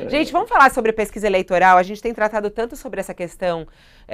Gente, vamos falar sobre pesquisa eleitoral. A gente tem tratado tanto sobre essa questão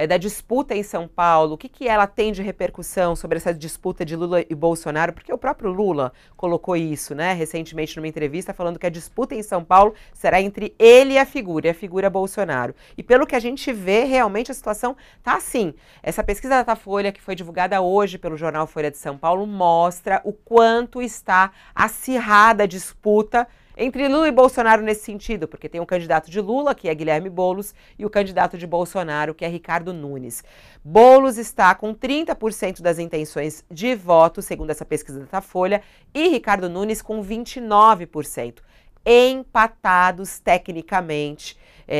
da disputa em São Paulo. O que, que ela tem de repercussão sobre essa disputa de Lula e Bolsonaro? Porque o próprio Lula colocou isso, né, recentemente numa entrevista, falando que a disputa em São Paulo será entre ele e a figura Bolsonaro. E pelo que a gente vê, realmente a situação tá assim. Essa pesquisa da Datafolha, que foi divulgada hoje pelo jornal Folha de São Paulo, mostra o quanto está acirrada a disputa entre Lula e Bolsonaro nesse sentido, porque tem um candidato de Lula, que é Guilherme Boulos, e o candidato de Bolsonaro, que é Ricardo Nunes. Boulos está com 30% das intenções de voto, segundo essa pesquisa da Datafolha, e Ricardo Nunes com 29%. Empatados tecnicamente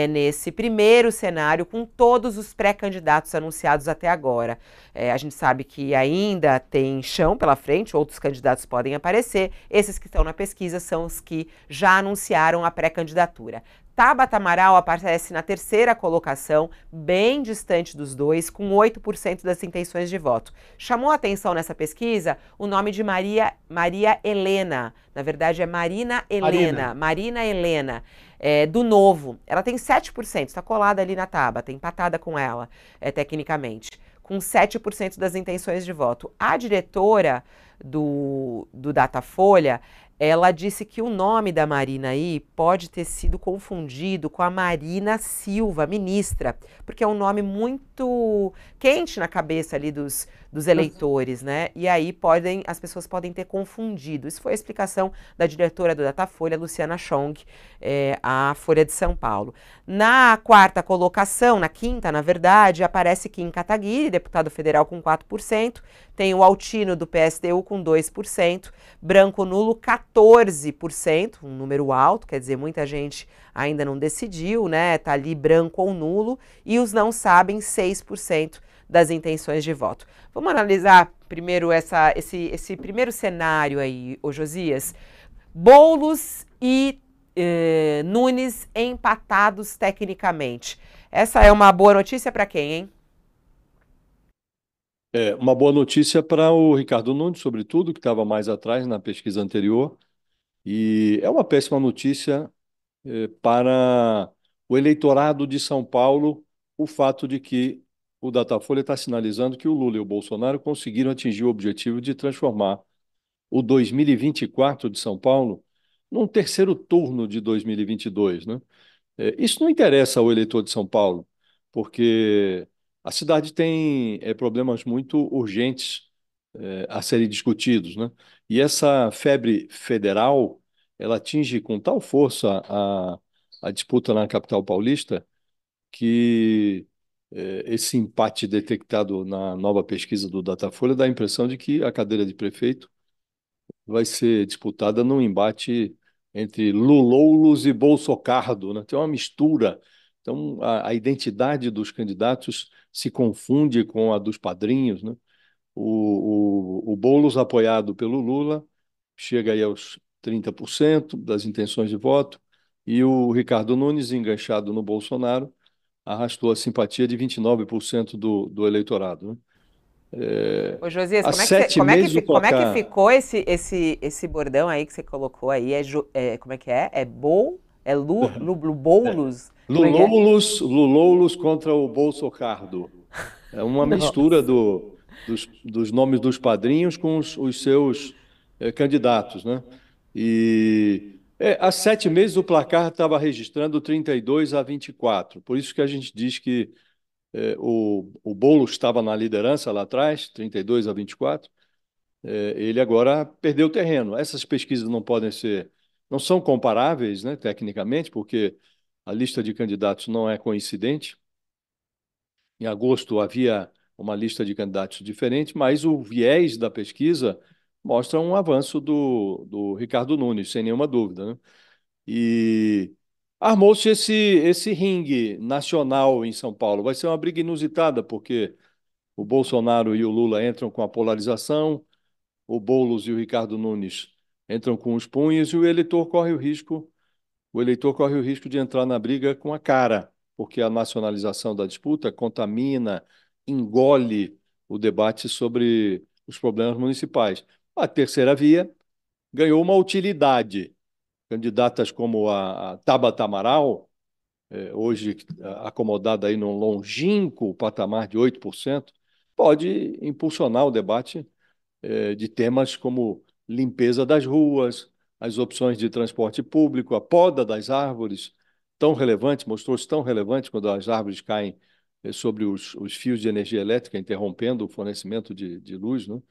nesse primeiro cenário, com todos os pré-candidatos anunciados até agora. A gente sabe que ainda tem chão pela frente, outros candidatos podem aparecer. Esses que estão na pesquisa são os que já anunciaram a pré-candidatura. Tabata Amaral aparece na terceira colocação, bem distante dos dois, com 8% das intenções de voto. Chamou a atenção nessa pesquisa o nome de Maria Helena. Na verdade, é Marina Helena, do Novo. Ela tem 7%, está colada ali na Tabata, empatada com ela, tecnicamente, com 7% das intenções de voto. A diretora do Datafolha, ela disse que o nome da Marina aí pode ter sido confundido com a Marina Silva, ministra, porque é um nome muito quente na cabeça ali dos eleitores, né? E aí as pessoas podem ter confundido. Isso foi a explicação da diretora do Datafolha, Luciana Chong, à Folha de São Paulo. Na quarta colocação, na quinta, na verdade, aparece Kim Kataguiri, deputado federal com 4%, tem o Altino do PSTU com 2%, Branco Nulo 14%, um número alto, quer dizer, muita gente ainda não decidiu, né? Tá ali branco ou nulo, e os não sabem 6% das intenções de voto. Vamos analisar primeiro esse primeiro cenário aí, ô Josias. Boulos e Nunes empatados tecnicamente. Essa é uma boa notícia para quem, hein? É uma boa notícia para o Ricardo Nunes, sobretudo, que estava mais atrás na pesquisa anterior, e é uma péssima notícia para o eleitorado de São Paulo o fato de que o Datafolha está sinalizando que o Lula e o Bolsonaro conseguiram atingir o objetivo de transformar o 2024 de São Paulo num terceiro turno de 2022, né? Isso não interessa ao eleitor de São Paulo, porque a cidade tem problemas muito urgentes a serem discutidos, né? E essa febre federal, ela atinge com tal força a disputa na capital paulista que esse empate detectado na nova pesquisa do Datafolha dá a impressão de que a cadeira de prefeito vai ser disputada num embate entre Luloulos e Bolsocardo, né? Tem uma mistura. Então, a identidade dos candidatos se confunde com a dos padrinhos, né? O Boulos, apoiado pelo Lula, chega aí aos 30% das intenções de voto, e o Ricardo Nunes, enganchado no Bolsonaro, arrastou a simpatia de 29% do eleitorado, né? Ô Josias, Há 7 meses o como é que placar. ficou esse bordão aí que você colocou aí? Como é que é? É Bol? É Boulos? Como é que é? Luloulos contra o Bolsocardo. É uma mistura Nossa. dos nomes dos padrinhos com os seus candidatos, né? E há 7 meses o placar estava registrando 32-24. Por isso que a gente diz que o Boulos estava na liderança lá atrás, 32-24. Ele agora perdeu terreno. Essas pesquisas não são comparáveis, né, tecnicamente, porque a lista de candidatos não é coincidente. Em agosto havia uma lista de candidatos diferente, mas o viés da pesquisa mostra um avanço do Ricardo Nunes, sem nenhuma dúvida, né? E armou-se esse ringue nacional em São Paulo. Vai ser uma briga inusitada, porque o Bolsonaro e o Lula entram com a polarização, o Boulos e o Ricardo Nunes entram com os punhos, e o eleitor corre o risco de entrar na briga com a cara, porque a nacionalização da disputa contamina, engole o debate sobre os problemas municipais. A terceira via ganhou uma utilidade, candidatas como a Tabata Amaral, hoje acomodada aí num longínquo patamar de 8%, pode impulsionar o debate de temas como limpeza das ruas, as opções de transporte público, a poda das árvores, tão relevante, mostrou-se tão relevante quando as árvores caem sobre os fios de energia elétrica, interrompendo o fornecimento de luz, né?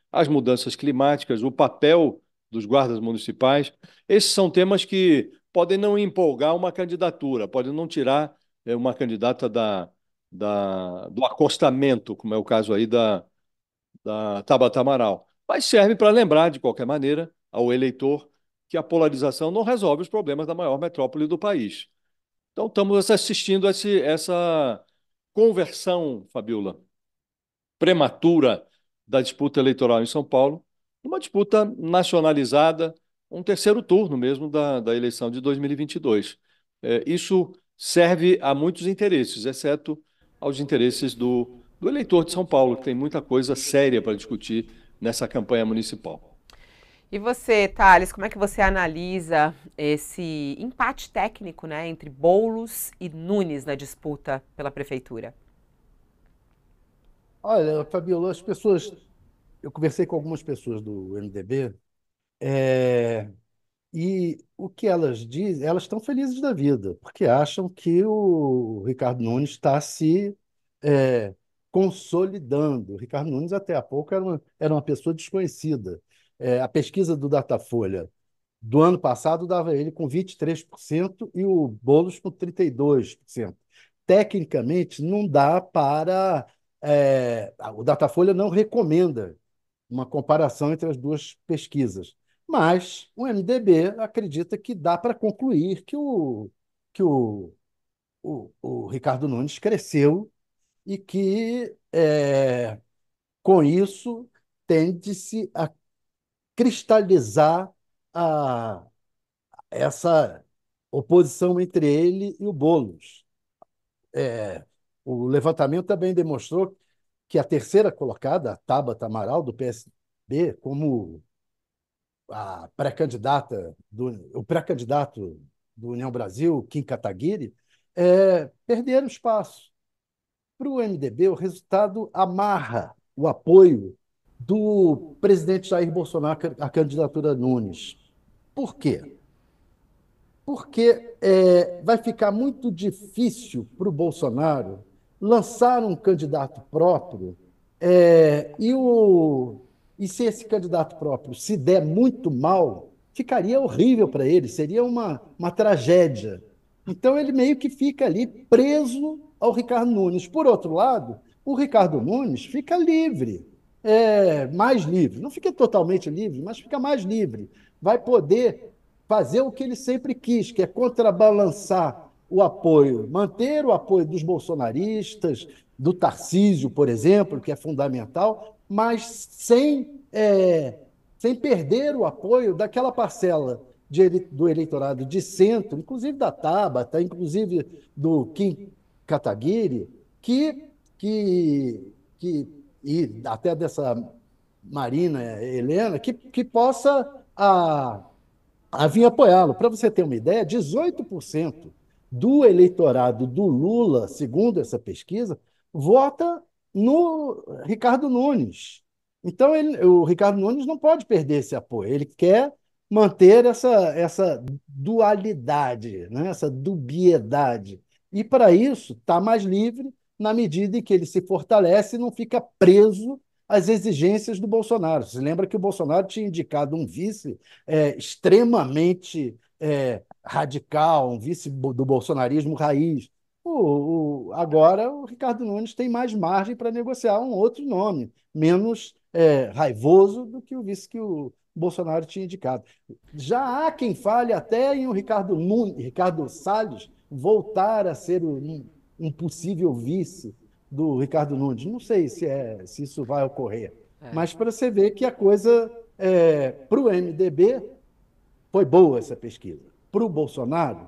As mudanças climáticas, o papel dos guardas municipais. Esses são temas que podem não empolgar uma candidatura, podem não tirar uma candidata do acostamento, como é o caso aí da Tabata Amaral. Mas serve para lembrar, de qualquer maneira, ao eleitor que a polarização não resolve os problemas da maior metrópole do país. Então, estamos assistindo essa conversão, Fabiola, prematura da disputa eleitoral em São Paulo, uma disputa nacionalizada, um terceiro turno mesmo da eleição de 2022. Isso serve a muitos interesses, exceto aos interesses do eleitor de São Paulo, que tem muita coisa séria para discutir nessa campanha municipal. E você, Thales, como é que você analisa esse empate técnico, né, entre Boulos e Nunes na disputa pela prefeitura? Olha, Fabiola, eu conversei com algumas pessoas do MDB, é, e o que elas dizem, elas estão felizes da vida, porque acham que o Ricardo Nunes está se é, consolidando. O Ricardo Nunes, até há pouco, era uma pessoa desconhecida. A pesquisa do Datafolha do ano passado dava ele com 23% e o Boulos com 32%. Tecnicamente, não dá para. O Datafolha não recomenda uma comparação entre as duas pesquisas, mas o MDB acredita que dá para concluir que o Ricardo Nunes cresceu e que, com isso, tende-se a cristalizar a essa oposição entre ele e o Boulos. É, o levantamento também demonstrou que a terceira colocada, a Tabata Amaral, do PSB, como a pré-candidata o pré-candidato do União Brasil, Kim Kataguiri, perderam espaço. Para o MDB, o resultado amarra o apoio do presidente Jair Bolsonaro à candidatura Nunes. Por quê? Porque vai ficar muito difícil para o Bolsonaro lançar um candidato próprio, e se esse candidato próprio se der muito mal, ficaria horrível para ele, seria uma tragédia. Então ele meio que fica ali preso ao Ricardo Nunes. Por outro lado, o Ricardo Nunes fica livre, mais livre. Não fica totalmente livre, mas fica mais livre. Vai poder fazer o que ele sempre quis, que é contrabalançar o apoio, manter o apoio dos bolsonaristas, do Tarcísio, por exemplo, que é fundamental, mas sem perder o apoio daquela parcela do eleitorado de centro, inclusive da Tabata, inclusive do Kim Kataguiri, que, e até dessa Marina Helena, que possa vir apoiá-lo. Para você ter uma ideia, 18% do eleitorado do Lula, segundo essa pesquisa, vota no Ricardo Nunes. Então, o Ricardo Nunes não pode perder esse apoio. Ele quer manter essa dualidade, né? Essa dubiedade. E, para isso, está mais livre na medida em que ele se fortalece e não fica preso às exigências do Bolsonaro. Você lembra que o Bolsonaro tinha indicado um vice extremamente radical, um vice do bolsonarismo raiz. Agora, o Ricardo Nunes tem mais margem para negociar um outro nome, menos raivoso do que o vice que o Bolsonaro tinha indicado. Já há quem fale até em o Ricardo Salles voltar a ser um possível vice do Ricardo Nunes. Não sei se isso vai ocorrer, mas para você ver que a coisa, para o MDB, foi boa essa pesquisa. Para o Bolsonaro,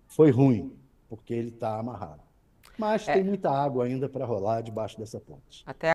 foi ruim, porque ele está amarrado. Mas tem muita água ainda para rolar debaixo dessa ponte. Até